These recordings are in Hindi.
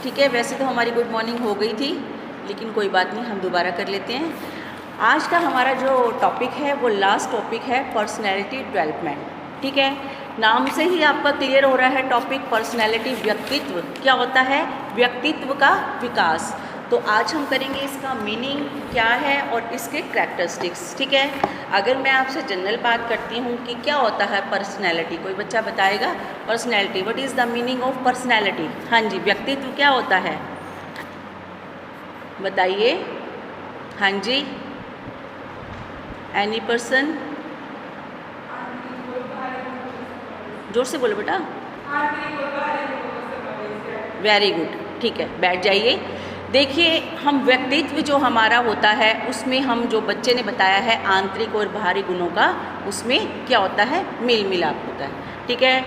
ठीक है, वैसे तो हमारी गुड मॉर्निंग हो गई थी, लेकिन कोई बात नहीं, हम दोबारा कर लेते हैं। आज का हमारा जो टॉपिक है वो लास्ट टॉपिक है पर्सनैलिटी डेवलपमेंट। ठीक है, नाम से ही आपका क्लियर हो रहा है टॉपिक पर्सनैलिटी, व्यक्तित्व क्या होता है, व्यक्तित्व का विकास। तो आज हम करेंगे इसका मीनिंग क्या है और इसके कैरेक्टरिस्टिक्स। ठीक है, अगर मैं आपसे जनरल बात करती हूँ कि क्या होता है पर्सनैलिटी, कोई बच्चा बताएगा personality, what is the meaning of personality. हाँ जी, व्यक्तित्व क्या होता है बताइए। हाँ जी, एनी पर्सन, जोर से बोलो बेटा। वेरी गुड, ठीक है, बैठ जाइए। देखिए, हम व्यक्तित्व जो हमारा होता है उसमें हम जो बच्चे ने बताया है आंतरिक और बाहरी गुणों का, उसमें क्या होता है, मेल मिलाप होता है। ठीक है,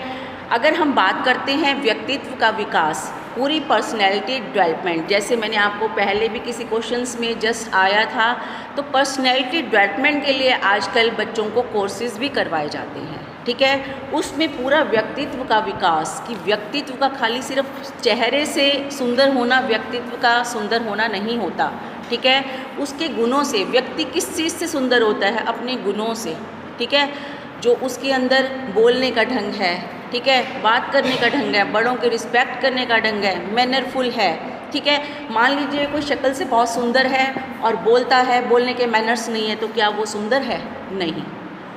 अगर हम बात करते हैं व्यक्तित्व का विकास, पूरी पर्सनैलिटी डेवलपमेंट, जैसे मैंने आपको पहले भी किसी क्वेश्चंस में जस्ट आया था, तो पर्सनैलिटी डेवलपमेंट के लिए आजकल बच्चों को कोर्सेज भी करवाए जाते हैं। ठीक है, उसमें पूरा व्यक्तित्व का विकास, कि व्यक्तित्व का खाली सिर्फ चेहरे से सुंदर होना, व्यक्तित्व का सुंदर होना नहीं होता। ठीक है, उसके गुणों से, व्यक्ति किस चीज़ से सुंदर होता है, अपने गुणों से। ठीक है, जो उसके अंदर बोलने का ढंग है, ठीक है, बात करने का ढंग है, बड़ों के रिस्पेक्ट करने का ढंग है, मैनरफुल है। ठीक है, मान लीजिए कोई शक्ल से बहुत सुंदर है और बोलता है, बोलने के मैनर्स नहीं है, तो क्या वो सुंदर है? नहीं।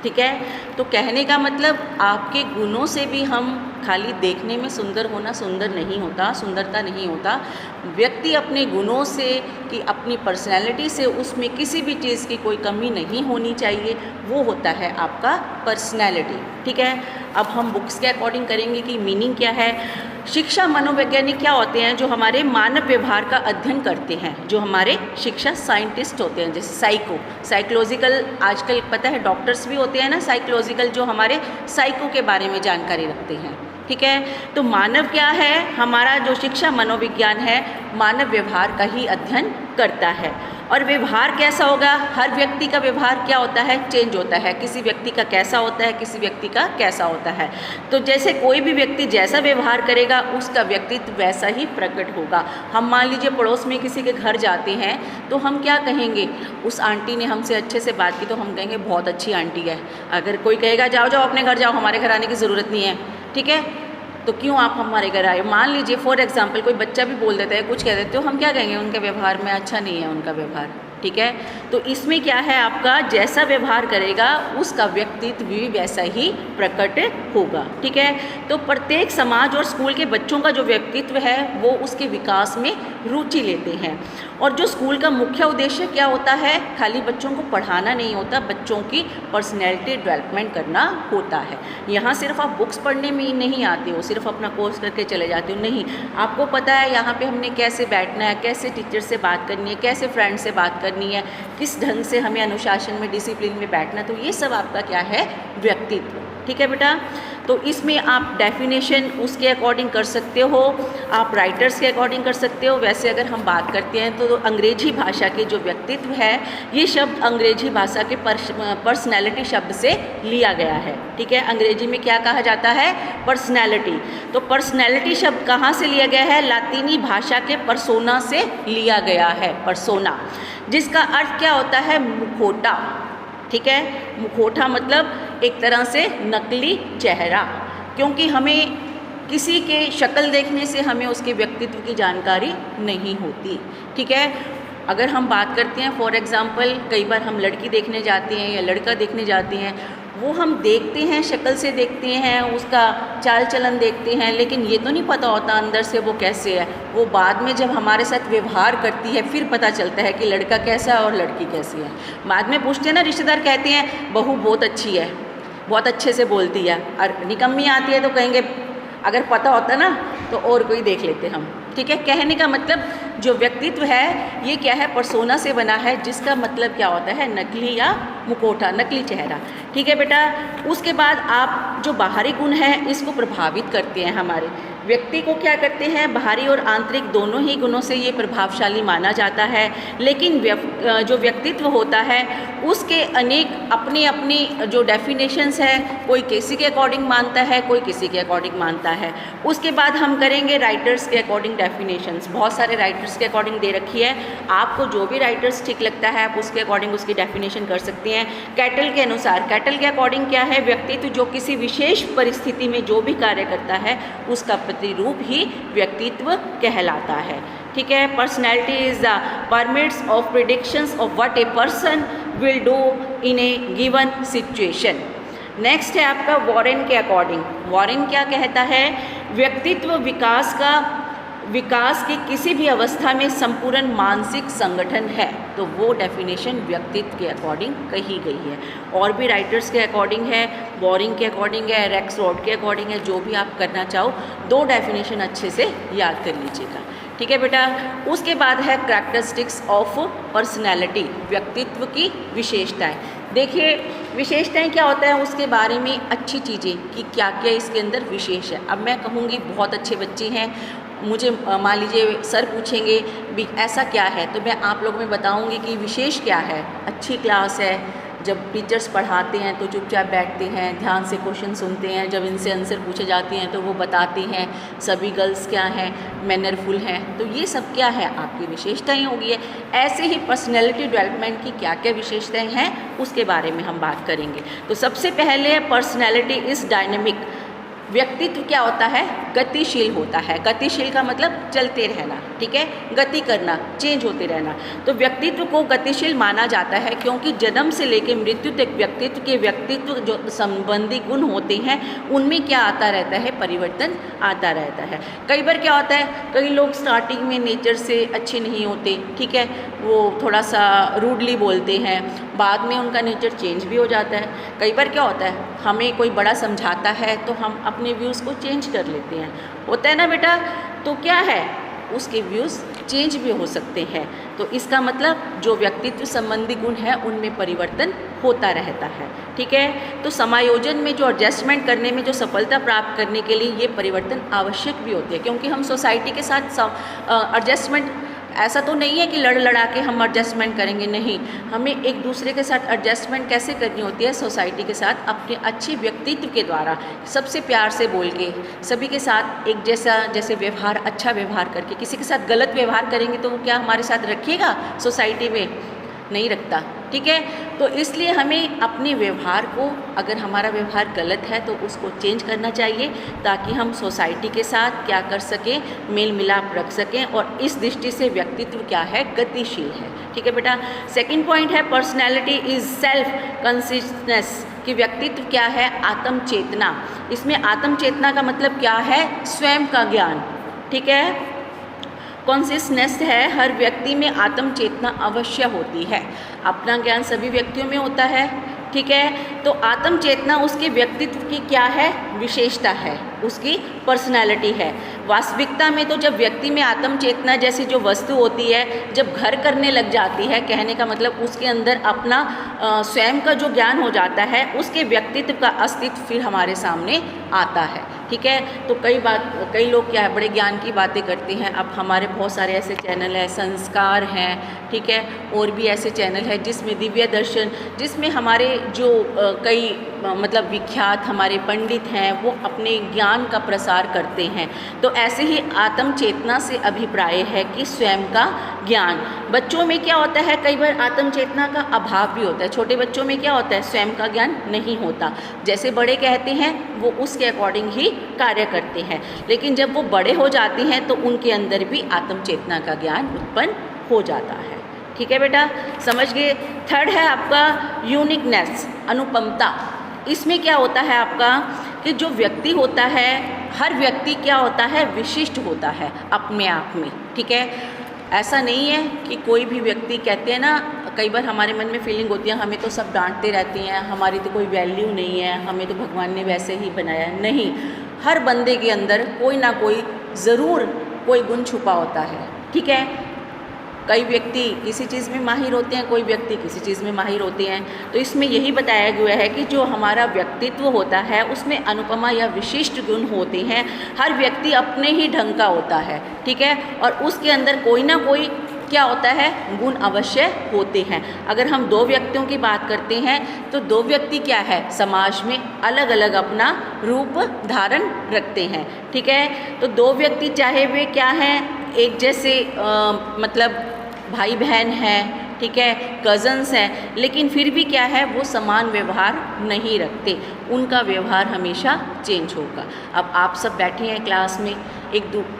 ठीक है, तो कहने का मतलब आपके गुणों से भी हम, खाली देखने में सुंदर होना सुंदर नहीं होता, सुंदरता नहीं होता। व्यक्ति अपने गुणों से, कि अपनी पर्सनैलिटी से, उसमें किसी भी चीज़ की कोई कमी नहीं होनी चाहिए, वो होता है आपका पर्सनैलिटी। ठीक है, अब हम बुक्स के अकॉर्डिंग करेंगे कि मीनिंग क्या है। शिक्षा मनोवैज्ञानिक क्या होते हैं, जो हमारे मानव व्यवहार का अध्ययन करते हैं, जो हमारे शिक्षा साइंटिस्ट होते हैं, जैसे साइकोलॉजिकल, आजकल पता है डॉक्टर्स भी होते हैं ना साइकोलॉजिकल, जो हमारे साइको के बारे में जानकारी रखते हैं। ठीक है, तो मानव क्या है, हमारा जो शिक्षा मनोविज्ञान है, मानव व्यवहार का ही अध्ययन करता है। और व्यवहार कैसा होगा, हर व्यक्ति का व्यवहार क्या होता है, चेंज होता है। किसी व्यक्ति का कैसा होता है, किसी व्यक्ति का कैसा होता है। तो जैसे कोई भी व्यक्ति जैसा व्यवहार करेगा, उसका व्यक्तित्व वैसा ही प्रकट होगा। हम मान लीजिए पड़ोस में किसी के घर जाते हैं, तो हम क्या कहेंगे, उस आंटी ने हमसे अच्छे से बात की, तो हम कहेंगे बहुत अच्छी आंटी है। अगर कोई कहेगा जाओ जाओ अपने घर जाओ, हमारे घर आने की ज़रूरत नहीं है, ठीक है, तो क्यों आप हमारे घर आए। मान लीजिए फॉर एग्जांपल कोई बच्चा भी बोल देता है, कुछ कह देते हो, हम क्या कहेंगे, उनके व्यवहार में अच्छा नहीं है उनका व्यवहार। ठीक है, तो इसमें क्या है, आपका जैसा व्यवहार करेगा उसका व्यक्तित्व भी वैसा ही प्रकट होगा। ठीक है, तो प्रत्येक समाज और स्कूल के बच्चों का जो व्यक्तित्व है वो उसके विकास में रुचि लेते हैं। और जो स्कूल का मुख्य उद्देश्य क्या होता है, खाली बच्चों को पढ़ाना नहीं होता, बच्चों की पर्सनैलिटी डेवलपमेंट करना होता है। यहाँ सिर्फ आप बुक्स पढ़ने में ही नहीं आते हो, सिर्फ अपना कोर्स करके चले जाते हो, नहीं, आपको पता है यहाँ पे हमने कैसे बैठना है, कैसे टीचर से बात करनी है, कैसे फ्रेंड से बात करनी है, किस ढंग से हमें अनुशासन में, डिसिप्लिन में बैठना, तो ये सब आपका क्या है, व्यक्तित्व। ठीक है बेटा, तो इसमें आप डेफिनेशन उसके अकॉर्डिंग कर सकते हो, आप राइटर्स के अकॉर्डिंग कर सकते हो। वैसे अगर हम बात करते हैं तो अंग्रेजी भाषा के जो व्यक्तित्व है, ये शब्द अंग्रेजी भाषा के पर्सनैलिटी शब्द से लिया गया है। ठीक है, अंग्रेजी में क्या कहा जाता है, पर्सनैलिटी। तो पर्सनैलिटी शब्द कहाँ से लिया गया है, लातीनी भाषा के परसोना से लिया गया है, परसोना, जिसका अर्थ क्या होता है, मुखौटा। ठीक है, मुखौटा मतलब एक तरह से नकली चेहरा, क्योंकि हमें किसी के शक्ल देखने से हमें उसके व्यक्तित्व की जानकारी नहीं होती। ठीक है, अगर हम बात करते हैं फॉर एग्जांपल, कई बार हम लड़की देखने जाते हैं या लड़का देखने जाते हैं, वो हम देखते हैं, शक्ल से देखते हैं, उसका चाल चलन देखते हैं, लेकिन ये तो नहीं पता होता अंदर से वो कैसे है। वो बाद में जब हमारे साथ व्यवहार करती है फिर पता चलता है कि लड़का कैसा है और लड़की कैसी है। बाद में पूछते हैं ना रिश्तेदार, कहते हैं बहू बहुत अच्छी है, बहुत अच्छे से बोलती है, और निकम्मी आती है तो कहेंगे, अगर पता होता ना तो और कोई देख लेते हम। ठीक है, कहने का मतलब जो व्यक्तित्व है ये क्या है, परसोना से बना है, जिसका मतलब क्या होता है, नकली या मुखौटा, नकली चेहरा। ठीक है बेटा, उसके बाद आप जो बाहरी गुण है इसको प्रभावित करते हैं हमारे, व्यक्ति को क्या करते हैं, बाहरी और आंतरिक दोनों ही गुणों से ये प्रभावशाली माना जाता है, लेकिन जो व्यक्तित्व होता है उसके अनेक अपनी अपनी जो डेफिनेशंस है, कोई किसी के अकॉर्डिंग मानता है, कोई किसी के अकॉर्डिंग मानता है। उसके बाद हम करेंगे राइटर्स के अकॉर्डिंग डेफिनेशंस। बहुत सारे राइटर्स के अकॉर्डिंग दे रखी है, आपको जो भी राइटर्स ठीक लगता है आप उसके अकॉर्डिंग उसकी डेफिनेशन कर सकते हैं। कैटल के अनुसार, कैटल के अकॉर्डिंग क्या है, व्यक्तित्व जो किसी विशेष परिस्थिति में जो भी कार्य करता है उसका प्रतिरूप ही व्यक्तित्व कहलाता है। ठीक है। Personality is the permits of predictions of what a person will do in A given situation. Next है आपका वॉरेन के अकॉर्डिंग। वॉरेन क्या कहता है, व्यक्तित्व विकास की किसी भी अवस्था में संपूर्ण मानसिक संगठन है। तो वो डेफिनेशन व्यक्तित्व के अकॉर्डिंग कही गई है। और भी राइटर्स के अकॉर्डिंग है, बोरिंग के अकॉर्डिंग है, रेक्सरॉड के अकॉर्डिंग है, जो भी आप करना चाहो, दो डेफिनेशन अच्छे से याद कर लीजिएगा। ठीक है बेटा। उसके बाद है कैरेक्टरिस्टिक्स ऑफ पर्सनैलिटी, व्यक्तित्व की विशेषताएं। देखिए विशेषताएं क्या होता है उसके बारे में अच्छी चीज़ें कि क्या क्या इसके अंदर विशेष है। अब मैं कहूँगी बहुत अच्छे बच्चे हैं, मुझे मान लीजिए सर पूछेंगे भी ऐसा क्या है, तो मैं आप लोगों में बताऊंगी कि विशेष क्या है। अच्छी क्लास है, जब टीचर्स पढ़ाते हैं तो चुपचाप बैठते हैं, ध्यान से क्वेश्चन सुनते हैं, जब इनसे आंसर पूछे जाते हैं तो वो बताते हैं, सभी गर्ल्स क्या हैं, मैनरफुल हैं। तो ये सब क्या है, आपकी विशेषताएं होगी है। ऐसे ही पर्सनैलिटी डेवलपमेंट की क्या क्या विशेषताएं हैं उसके बारे में हम बात करेंगे। तो सबसे पहले पर्सनैलिटी इज़ डायनेमिक। व्यक्तित्व क्या होता है, गतिशील होता है। गतिशील का मतलब चलते रहना, ठीक है, गति करना, चेंज होते रहना। तो व्यक्तित्व को गतिशील माना जाता है क्योंकि जन्म से लेकर मृत्यु तक व्यक्तित्व जो संबंधी गुण होते हैं उनमें क्या आता रहता है, परिवर्तन आता रहता है। कई बार क्या होता है, कई लोग स्टार्टिंग में नेचर से अच्छे नहीं होते, ठीक है, वो थोड़ा सा रूडली बोलते हैं, बाद में उनका नेचर चेंज भी हो जाता है। कई बार क्या होता है, हमें कोई बड़ा समझाता है तो हम अपने व्यूज़ को चेंज कर लेते हैं, होता है ना बेटा। तो क्या है, उसके व्यूज़ चेंज भी हो सकते हैं। तो इसका मतलब जो व्यक्तित्व संबंधी गुण है उनमें परिवर्तन होता रहता है। ठीक है। तो समायोजन में जो एडजस्टमेंट करने में जो सफलता प्राप्त करने के लिए ये परिवर्तन आवश्यक भी होते हैं, क्योंकि हम सोसाइटी के साथ एडजस्टमेंट, ऐसा तो नहीं है कि लड़ लड़ा के हम एडजस्टमेंट करेंगे, नहीं, हमें एक दूसरे के साथ एडजस्टमेंट कैसे करनी होती है, सोसाइटी के साथ अपने अच्छे व्यक्तित्व के द्वारा, सबसे प्यार से बोल के, सभी के साथ एक जैसे व्यवहार, अच्छा व्यवहार करके। किसी के साथ गलत व्यवहार करेंगे तो वो क्या हमारे साथ रखिएगा सोसाइटी में, नहीं रखता। ठीक है। तो इसलिए हमें अपने व्यवहार को, अगर हमारा व्यवहार गलत है तो उसको चेंज करना चाहिए, ताकि हम सोसाइटी के साथ क्या कर सकें, मेल मिलाप रख सकें। और इस दृष्टि से व्यक्तित्व क्या है, गतिशील है। ठीक है बेटा। सेकंड पॉइंट है पर्सनैलिटी इज सेल्फ कंसिस्टेंस, कि व्यक्तित्व क्या है, आत्म चेतना। इसमें आत्म चेतना का मतलब क्या है, स्वयं का ज्ञान। ठीक है। कॉन्सियसनेस है, हर व्यक्ति में आत्म चेतना अवश्य होती है। अपना ज्ञान सभी व्यक्तियों में होता है। ठीक है। तो आत्म चेतना उसके व्यक्तित्व की क्या है, विशेषता है, उसकी पर्सनालिटी है। वास्तविकता में तो जब व्यक्ति में आत्म चेतना जैसी जो वस्तु होती है जब घर करने लग जाती है, कहने का मतलब उसके अंदर अपना स्वयं का जो ज्ञान हो जाता है, उसके व्यक्तित्व का अस्तित्व फिर हमारे सामने आता है। ठीक है। तो कई लोग क्या है, बड़े ज्ञान की बातें करते हैं। अब हमारे बहुत सारे ऐसे चैनल हैं, संस्कार हैं, ठीक है, और भी ऐसे चैनल हैं जिसमें दिव्य दर्शन, जिसमें हमारे जो कई मतलब विख्यात हमारे पंडित हैं वो अपने ज्ञान का प्रसार करते हैं। तो ऐसे ही आत्म चेतना से अभिप्राय है कि स्वयं का ज्ञान। बच्चों में क्या होता है, कई बार आत्म चेतना का अभाव भी होता है। छोटे बच्चों में क्या होता है, स्वयं का ज्ञान नहीं होता, जैसे बड़े कहते हैं वो उसके अकॉर्डिंग ही कार्य करते हैं। लेकिन जब वो बड़े हो जाते हैं तो उनके अंदर भी आत्म चेतना का ज्ञान उत्पन्न हो जाता है। ठीक है बेटा, समझ गए। थर्ड है आपका यूनिकनेस, अनुपमता। इसमें क्या होता है आपका कि जो व्यक्ति होता है, हर व्यक्ति क्या होता है, विशिष्ट होता है अपने आप में। ठीक है। ऐसा नहीं है कि कोई भी व्यक्ति, कहते हैं ना, कई बार हमारे मन में फीलिंग होती है हमें तो सब डांटते रहते हैं, हमारी तो कोई वैल्यू नहीं है, हमें तो भगवान ने वैसे ही बनाया है। नहीं, हर बंदे के अंदर कोई ना कोई ज़रूर कोई गुण छुपा होता है। ठीक है। कई व्यक्ति किसी चीज़ में माहिर होते हैं, कोई व्यक्ति किसी चीज़ में माहिर होते हैं। तो इसमें यही बताया गया है कि जो हमारा व्यक्तित्व होता है उसमें अनुपमा या विशिष्ट गुण होते हैं। हर व्यक्ति अपने ही ढंग का होता है, ठीक है, और उसके अंदर कोई ना कोई क्या होता है, गुण अवश्य होते हैं। अगर हम दो व्यक्तियों की बात करते हैं तो दो व्यक्ति क्या है, समाज में अलग अलग अपना रूप धारण रखते हैं, ठीक है। तो दो व्यक्ति चाहे वे क्या हैं, एक जैसे मतलब भाई बहन हैं, ठीक है, कज़न्स हैं, लेकिन फिर भी क्या है, वो समान व्यवहार नहीं रखते, उनका व्यवहार हमेशा चेंज होगा। अब आप सब बैठे हैं क्लास में,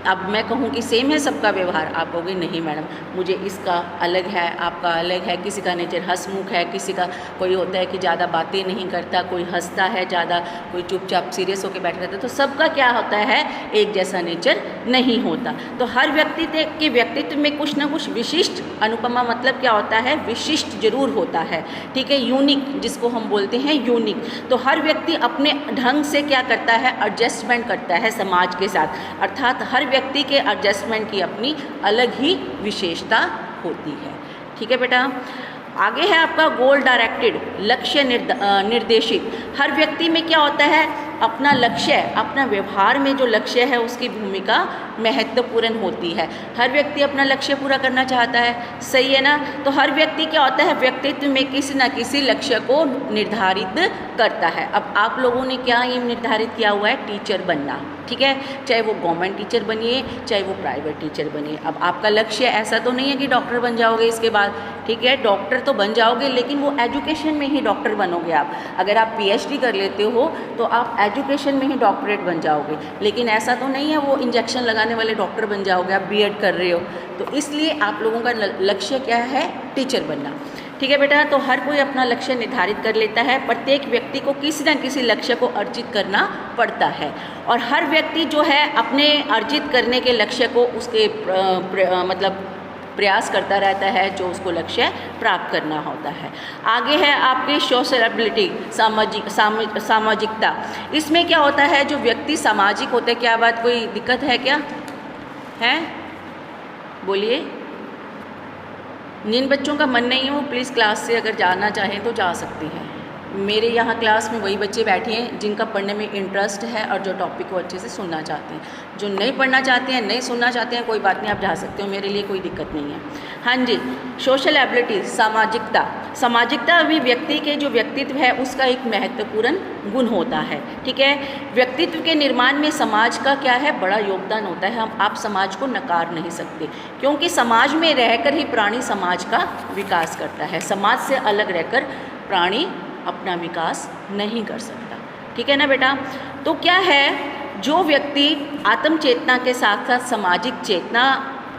अब मैं कहूँ कि सेम है सबका व्यवहार, आप कहोगे नहीं मैडम मुझे इसका अलग है, आपका अलग है, किसी का नेचर हंसमुख है, किसी का कोई होता है कि ज़्यादा बातें नहीं करता, कोई हंसता है ज़्यादा, कोई चुपचाप सीरियस होकर बैठा रहता है। तो सबका क्या होता है, एक जैसा नेचर नहीं होता। तो हर व्यक्ति के व्यक्तित्व में कुछ ना कुछ विशिष्ट, अनुपमा मतलब क्या होता है, विशिष्ट जरूर होता है, ठीक है, यूनिक जिसको हम बोलते हैं यूनिक। तो हर व्यक्ति अपने ढंग से क्या करता है, एडजस्टमेंट करता है समाज के साथ, अर्थात हर व्यक्ति के एडजस्टमेंट की अपनी अलग ही विशेषता होती है, ठीक है बेटा। आगे है आपका गोल डायरेक्टेड, लक्ष्य निर्देशित। हर व्यक्ति में क्या होता है, अपना लक्ष्य, अपना व्यवहार में जो लक्ष्य है उसकी भूमिका महत्वपूर्ण होती है। हर व्यक्ति अपना लक्ष्य पूरा करना चाहता है, सही है ना। तो हर व्यक्ति क्या होता है, व्यक्तित्व में किसी न किसी लक्ष्य को निर्धारित करता है। अब आप लोगों ने क्या ये निर्धारित किया हुआ है, टीचर बनना, ठीक है, चाहे वो गवर्नमेंट टीचर बनिए चाहे वो प्राइवेट टीचर बनिए। अब आपका लक्ष्य ऐसा तो नहीं है कि डॉक्टर बन जाओगे इसके बाद, ठीक है, डॉक्टर तो बन जाओगे लेकिन वो एजुकेशन में ही डॉक्टर बनोगे आप। अगर आप पीएचडी कर लेते हो तो आप एजुकेशन में ही डॉक्टरेट बन जाओगे, लेकिन ऐसा तो नहीं है वो इंजेक्शन लगाने वाले डॉक्टर बन जाओगे, आप बीएड कर रहे हो। तो इसलिए आप लोगों का लक्ष्य क्या है, टीचर बनना, ठीक है बेटा। तो हर कोई अपना लक्ष्य निर्धारित कर लेता है, प्रत्येक व्यक्ति को किसी न किसी लक्ष्य को अर्जित करना पड़ता है, और हर व्यक्ति जो है अपने अर्जित करने के लक्ष्य को उसके मतलब प्रयास करता रहता है, जो उसको लक्ष्य प्राप्त करना होता है। आगे है आपकी सोशलिटी, सामाजिकता। इसमें क्या होता है, जो व्यक्ति सामाजिक होते हैं, क्या बात कोई दिक्कत है क्या, है बोलिए। जिन बच्चों का मन नहीं है वो प्लीज़ क्लास से अगर जाना चाहें तो जा सकते हैं। मेरे यहाँ क्लास में वही बच्चे बैठे हैं जिनका पढ़ने में इंटरेस्ट है और जो टॉपिक को अच्छे से सुनना चाहते हैं। जो नहीं पढ़ना चाहते हैं, नहीं सुनना चाहते हैं, कोई बात नहीं, आप जा सकते हो, मेरे लिए कोई दिक्कत नहीं है। हाँ जी, सोशल एबिलिटी, सामाजिकता। सामाजिकता अभी व्यक्ति के जो व्यक्तित्व है उसका एक महत्वपूर्ण गुण होता है, ठीक है। व्यक्तित्व के निर्माण में समाज का क्या है, बड़ा योगदान होता है। आप समाज को नकार नहीं सकते, क्योंकि समाज में रहकर ही प्राणी समाज का विकास करता है। समाज से अलग रहकर प्राणी अपना विकास नहीं कर सकता, ठीक है ना बेटा। तो क्या है, जो व्यक्ति आत्म चेतना के साथ साथ सामाजिक चेतना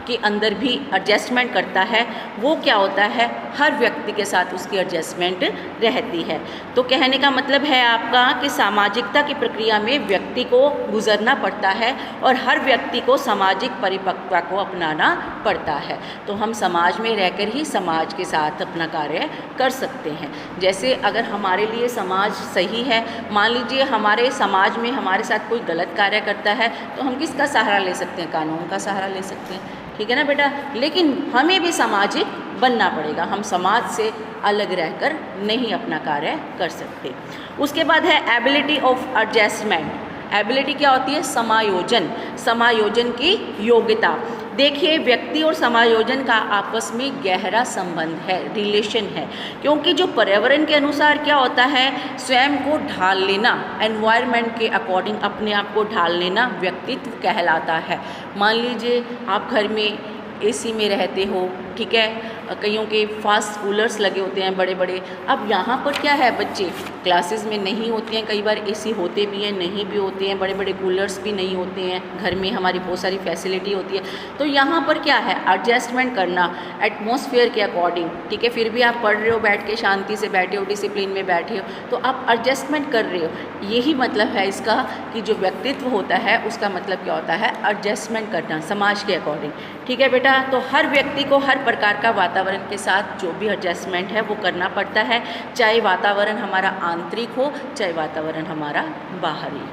के अंदर भी एडजस्टमेंट करता है, वो क्या होता है, हर व्यक्ति के साथ उसकी एडजस्टमेंट रहती है। तो कहने का मतलब है आपका कि सामाजिकता की प्रक्रिया में व्यक्ति को गुजरना पड़ता है और हर व्यक्ति को सामाजिक परिपक्वता को अपनाना पड़ता है। तो हम समाज में रहकर ही समाज के साथ अपना कार्य कर सकते हैं। जैसे अगर हमारे लिए समाज सही है, मान लीजिए हमारे समाज में हमारे साथ कोई गलत कार्य करता है, तो हम किसका सहारा ले सकते हैं, कानून का सहारा ले सकते हैं, ठीक है ना बेटा। लेकिन हमें भी सामाजिक बनना पड़ेगा, हम समाज से अलग रहकर नहीं अपना कार्य कर सकते। उसके बाद है एबिलिटी ऑफ एडजस्टमेंट। एबिलिटी क्या होती है, समायोजन, समायोजन की योग्यता। देखिए, व्यक्ति और समायोजन का आपस में गहरा संबंध है, रिलेशन है, क्योंकि जो पर्यावरण के अनुसार क्या होता है, स्वयं को ढाल लेना, एनवायरनमेंट के अकॉर्डिंग अपने आप को ढाल लेना व्यक्तित्व कहलाता है। मान लीजिए आप घर में एसी में रहते हो, ठीक है, कईयों के फास्ट कूलर्स लगे होते हैं बड़े बड़े। अब यहाँ पर क्या है, बच्चे क्लासेस में नहीं होते हैं, कई बार एसी होते भी हैं, नहीं भी होते हैं, बड़े बड़े कूलर्स भी नहीं होते हैं, घर में हमारी बहुत सारी फैसिलिटी होती है। तो यहाँ पर क्या है, एडजस्टमेंट करना एटमॉस्फेयर के अकॉर्डिंग, ठीक है। फिर भी आप पढ़ रहे हो, बैठ के शांति से बैठे हो, डिसिप्लिन में बैठे हो, तो आप एडजस्टमेंट कर रहे हो। यही मतलब है इसका कि जो व्यक्तित्व होता है उसका मतलब क्या होता है, एडजस्टमेंट करना समाज के अकॉर्डिंग, ठीक है बेटा। तो हर व्यक्ति को हर प्रकार का वातावरण के साथ जो भी एडजस्टमेंट है वो करना पड़ता है, चाहे वातावरण हमारा आंतरिक हो चाहे वातावरण हमारा बाहरी हो,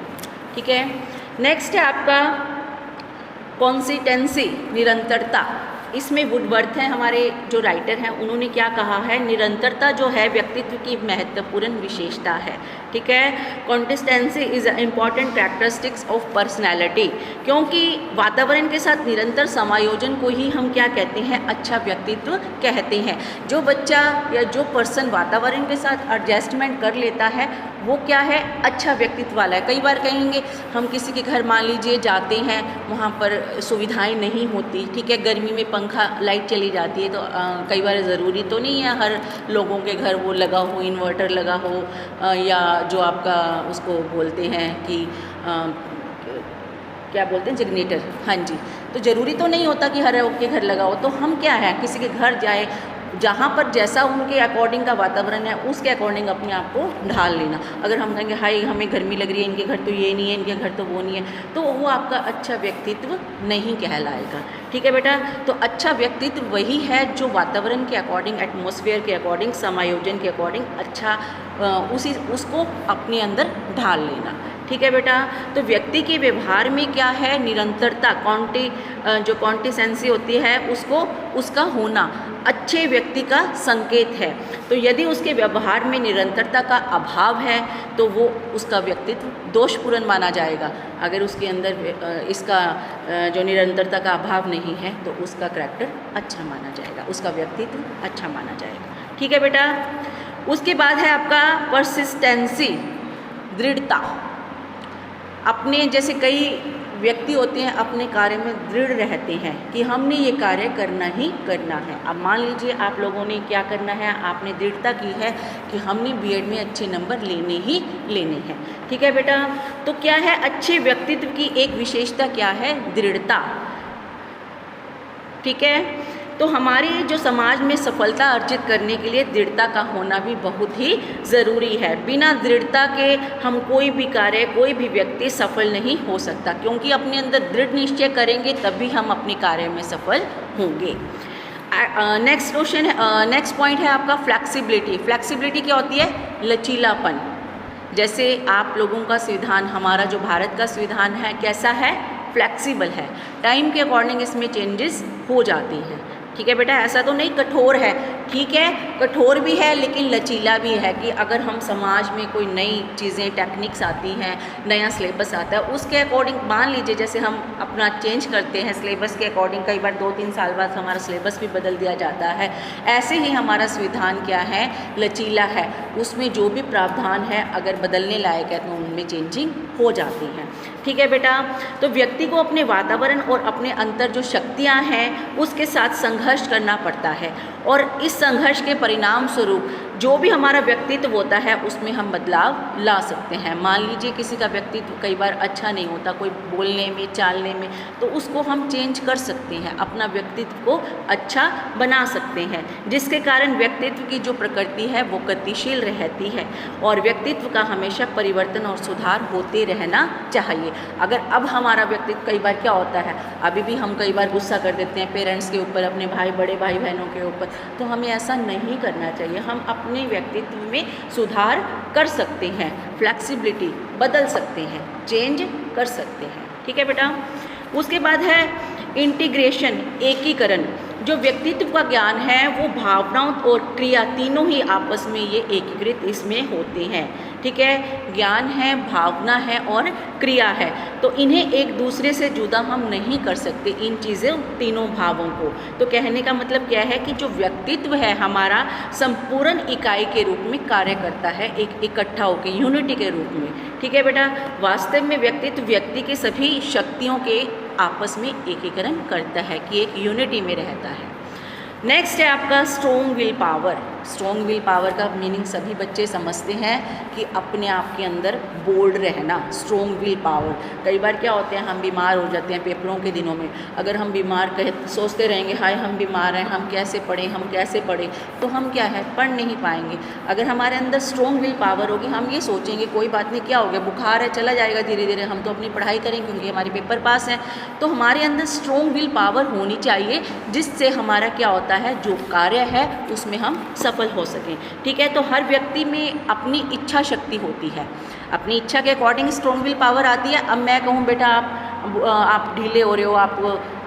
ठीक है। नेक्स्ट है आपका कंसिस्टेंसी, निरंतरता। इसमें वुडवर्थ हैं हमारे जो राइटर हैं, उन्होंने क्या कहा है, निरंतरता जो है व्यक्तित्व की महत्वपूर्ण विशेषता है। ठीक है, consistency is a important characteristics of personality, क्योंकि वातावरण के साथ निरंतर समायोजन को ही हम क्या कहते हैं, अच्छा व्यक्तित्व कहते हैं। जो बच्चा या जो पर्सन वातावरण के साथ एडजस्टमेंट कर लेता है वो क्या है, अच्छा व्यक्तित्व वाला है। कई बार कहेंगे हम किसी के घर मान लीजिए जाते हैं, वहाँ पर सुविधाएं नहीं होती, ठीक है, गर्मी में पंखा लाइट चली जाती है, तो कई बार ज़रूरी तो नहीं है हर लोगों के घर वो लगा हो, इन्वर्टर लगा हो, या जो आपका उसको बोलते हैं कि क्या बोलते हैं, जनरेटर, हाँ जी, तो ज़रूरी तो नहीं होता कि हर के घर लगा हो। तो हम क्या है, किसी के घर जाए, जहाँ पर जैसा उनके अकॉर्डिंग का वातावरण है उसके अकॉर्डिंग अपने आप को ढाल लेना। अगर हम कहेंगे हाय हमें गर्मी लग रही है, इनके घर तो ये नहीं है, इनके घर तो वो नहीं है, तो वो आपका अच्छा व्यक्तित्व नहीं कहलाएगा। ठीक है बेटा, तो अच्छा व्यक्तित्व वही है जो वातावरण के अकॉर्डिंग, एटमॉस्फेयर के अकॉर्डिंग, समायोजन के अकॉर्डिंग अच्छा उसको अपने अंदर ढाल लेना। ठीक है बेटा, तो व्यक्ति के व्यवहार में क्या है, निरंतरता, जो कॉन्टिसेंसी होती है उसका होना अच्छे व्यक्ति का संकेत है। तो यदि उसके व्यवहार में निरंतरता का अभाव है तो वो उसका व्यक्तित्व दोषपूर्ण माना जाएगा। अगर उसके अंदर इसका जो निरंतरता का अभाव नहीं है तो उसका करैक्टर अच्छा माना जाएगा, उसका व्यक्तित्व अच्छा माना जाएगा। ठीक है बेटा, उसके बाद है आपका परसिस्टेंसी, दृढ़ता। अपने जैसे कई व्यक्ति होते हैं अपने कार्य में दृढ़ रहते हैं कि हमने ये कार्य करना ही करना है। अब मान लीजिए आप लोगों ने क्या करना है, आपने दृढ़ता की है कि हमने बीएड में अच्छे नंबर लेने ही लेने हैं। ठीक है बेटा, तो क्या है, अच्छे व्यक्तित्व की एक विशेषता क्या है, दृढ़ता। ठीक है, तो हमारी जो समाज में सफलता अर्जित करने के लिए दृढ़ता का होना भी बहुत ही ज़रूरी है। बिना दृढ़ता के हम कोई भी कार्य, कोई भी व्यक्ति सफल नहीं हो सकता, क्योंकि अपने अंदर दृढ़ निश्चय करेंगे तभी हम अपने कार्य में सफल होंगे। नेक्स्ट क्वेश्चन है, नेक्स्ट पॉइंट है आपका फ्लेक्सिबिलिटी। फ्लेक्सिबिलिटी क्या होती है, लचीलापन। जैसे आप लोगों का संविधान, हमारा जो भारत का संविधान है कैसा है, फ्लेक्सिबल है, टाइम के अकॉर्डिंग इसमें चेंजेस हो जाती हैं। ठीक है बेटा, ऐसा तो नहीं कठोर है, ठीक है कठोर भी है लेकिन लचीला भी है कि अगर हम समाज में कोई नई चीज़ें, टेक्निक्स आती हैं, नया सिलेबस आता है, उसके अकॉर्डिंग मान लीजिए जैसे हम अपना चेंज करते हैं सिलेबस के अकॉर्डिंग, कई बार 2-3 साल बाद हमारा सिलेबस भी बदल दिया जाता है, ऐसे ही हमारा संविधान क्या है, लचीला है। उसमें जो भी प्रावधान है अगर बदलने लायक है तो उनमें चेंजिंग हो जाती है। ठीक है बेटा, तो व्यक्ति को अपने वातावरण और अपने अंतर जो शक्तियाँ हैं उसके साथ संघर्ष करना पड़ता है, और इस संघर्ष के परिणाम स्वरूप जो भी हमारा व्यक्तित्व होता है उसमें हम बदलाव ला सकते हैं। मान लीजिए किसी का व्यक्तित्व कई बार अच्छा नहीं होता, कोई बोलने में, चालने में, तो उसको हम चेंज कर सकते हैं, अपना व्यक्तित्व को अच्छा बना सकते हैं, जिसके कारण व्यक्तित्व की जो प्रकृति है वो गतिशील रहती है और व्यक्तित्व का हमेशा परिवर्तन और सुधार होते रहना चाहिए। अगर अब हमारा व्यक्तित्व, कई बार क्या होता है, अभी भी हम कई बार गुस्सा कर देते हैं पेरेंट्स के ऊपर, अपने बड़े भाई बहनों के ऊपर, तो हमें ऐसा नहीं करना चाहिए। हम अपने व्यक्तित्व में सुधार कर सकते हैं, फ्लेक्सिबिलिटी बदल सकते हैं, चेंज कर सकते हैं। ठीक है बेटा, उसके बाद है इंटीग्रेशन, एकीकरण। जो व्यक्तित्व का ज्ञान है वो भावनाओं और क्रिया तीनों ही आपस में ये एकीकृत इसमें होते हैं। ठीक है, ज्ञान है, भावना है और क्रिया है, तो इन्हें एक दूसरे से जुदा हम नहीं कर सकते, इन चीज़ों तीनों भावों को। तो कहने का मतलब क्या है कि जो व्यक्तित्व है हमारा संपूर्ण इकाई के रूप में कार्य करता है, एक इकट्ठा होकर यूनिटी के रूप में। ठीक है बेटा, वास्तव में व्यक्तित्व व्यक्ति की सभी शक्तियों के आपस में एकीकरण करता है कि एक यूनिटी में रहता है। नेक्स्ट है आपका strong will power. Strong will power का मीनिंग सभी बच्चे समझते हैं कि अपने आप के अंदर बोल्ड रहना, स्ट्रॉन्ग विल पावर। कई बार क्या होते हैं, हम बीमार हो जाते हैं पेपरों के दिनों में, अगर हम बीमार सोचते रहेंगे हाय हम बीमार हैं, हम कैसे पढ़ें, तो हम क्या है, पढ़ नहीं पाएंगे। अगर हमारे अंदर स्ट्रॉन्ग विल पावर होगी, हम ये सोचेंगे कोई बात नहीं, क्या हो गया, बुखार है, चला जाएगा धीरे धीरे, हम तो अपनी पढ़ाई करेंगे क्योंकि हमारे पेपर पास हैं। तो हमारे अंदर स्ट्रॉन्ग विल पावर होनी चाहिए, जिससे हमारा क्या होता है, जो कार्य है उसमें हम सफल हो सकें। ठीक है, तो हर व्यक्ति में अपनी इच्छा शक्ति होती है, अपनी इच्छा के अकॉर्डिंग स्ट्रॉन्ग विल पावर आती है। अब मैं कहूँ बेटा आप ढीले हो रहे हो,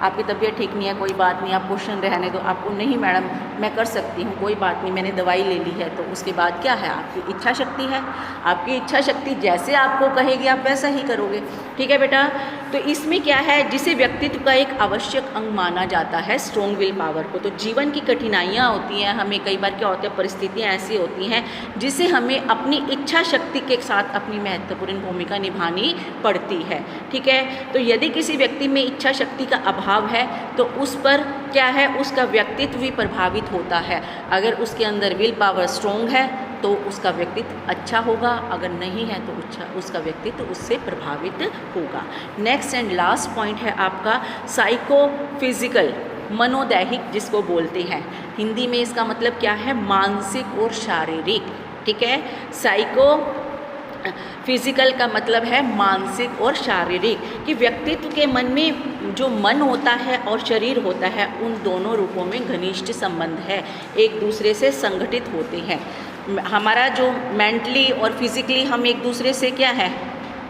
आपकी तबीयत ठीक नहीं है, कोई बात नहीं, आप क्वेश्चन रहने दो, आपको नहीं मैडम मैं कर सकती हूँ, कोई बात नहीं, मैंने दवाई ले ली है, तो उसके बाद क्या है, आपकी इच्छा शक्ति है। आपकी इच्छा शक्ति जैसे आपको कहेगी आप वैसा ही करोगे। ठीक है बेटा, तो इसमें क्या है, जिसे व्यक्तित्व का एक आवश्यक अंग माना जाता है स्ट्रॉन्ग विल पावर को। तो जीवन की कठिनाइयाँ होती हैं, हमें कई बार क्या होता है, परिस्थितियाँ ऐसी होती हैं जिसे हमें अपनी इच्छा शक्ति के साथ अपनी महत्वपूर्ण भूमिका निभानी पड़ती है। ठीक है, तो यदि किसी व्यक्ति में इच्छा शक्ति का अभाव है तो उस पर क्या है, उसका व्यक्तित्व भी प्रभावित होता है। अगर उसके अंदर विल पावर स्ट्रॉन्ग है तो उसका व्यक्तित्व अच्छा होगा, अगर नहीं है तो उसका व्यक्तित्व उससे प्रभावित होगा। नेक्स्ट एंड लास्ट पॉइंट है आपका साइकोफिजिकल, मनोदैहिक जिसको बोलते हैं। हिंदी में इसका मतलब क्या है, मानसिक और शारीरिक। ठीक है, साइको फिजिकल का मतलब है मानसिक और शारीरिक, कि व्यक्तित्व के मन में जो मन होता है और शरीर होता है उन दोनों रूपों में घनिष्ठ संबंध है, एक दूसरे से संगठित होते हैं। हमारा जो मेंटली और फिज़िकली हम एक दूसरे से क्या है,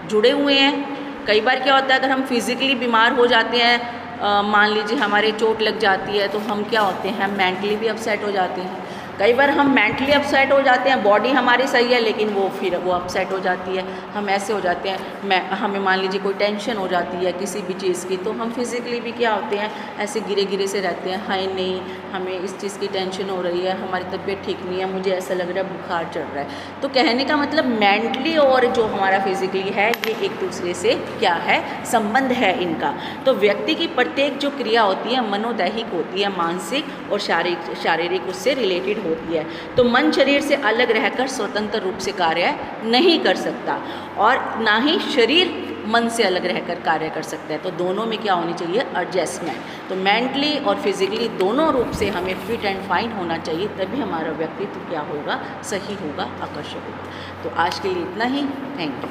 जुड़े हुए हैं। कई बार क्या होता है, अगर हम फिज़िकली बीमार हो जाते हैं, मान लीजिए हमारे चोट लग जाती है, तो हम क्या होते हैं, मेंटली भी अपसेट हो जाते हैं। कई बार हम मेंटली अपसेट हो जाते हैं, बॉडी हमारी सही है लेकिन फिर वो अपसेट हो जाती है, हम ऐसे हो जाते हैं। हमें मान लीजिए कोई टेंशन हो जाती है किसी भी चीज़ की, तो हम फिज़िकली भी क्या होते हैं, ऐसे गिरे गिरे से रहते हैं, हाय नहीं हमें इस चीज़ की टेंशन हो रही है, हमारी तबीयत ठीक नहीं है, मुझे ऐसा लग रहा है बुखार चढ़ रहा है। तो कहने का मतलब मेंटली और जो हमारा फिज़िकली है ये एक दूसरे से क्या है, संबंध है इनका। तो व्यक्ति की प्रत्येक जो क्रिया होती है मनोदैहिक होती है, मानसिक और शारीरिक उससे रिलेटेड होती है। तो मन शरीर से अलग रहकर स्वतंत्र रूप से कार्य नहीं कर सकता और ना ही शरीर मन से अलग रहकर कार्य कर सकता है। तो दोनों में क्या होनी चाहिए, एडजस्टमेंट। तो मेंटली और फिजिकली दोनों रूप से हमें फिट एंड फाइन होना चाहिए, तभी हमारा व्यक्तित्व क्या होगा, सही होगा, आकर्षक होगा। तो आज के लिए इतना ही, थैंक यू।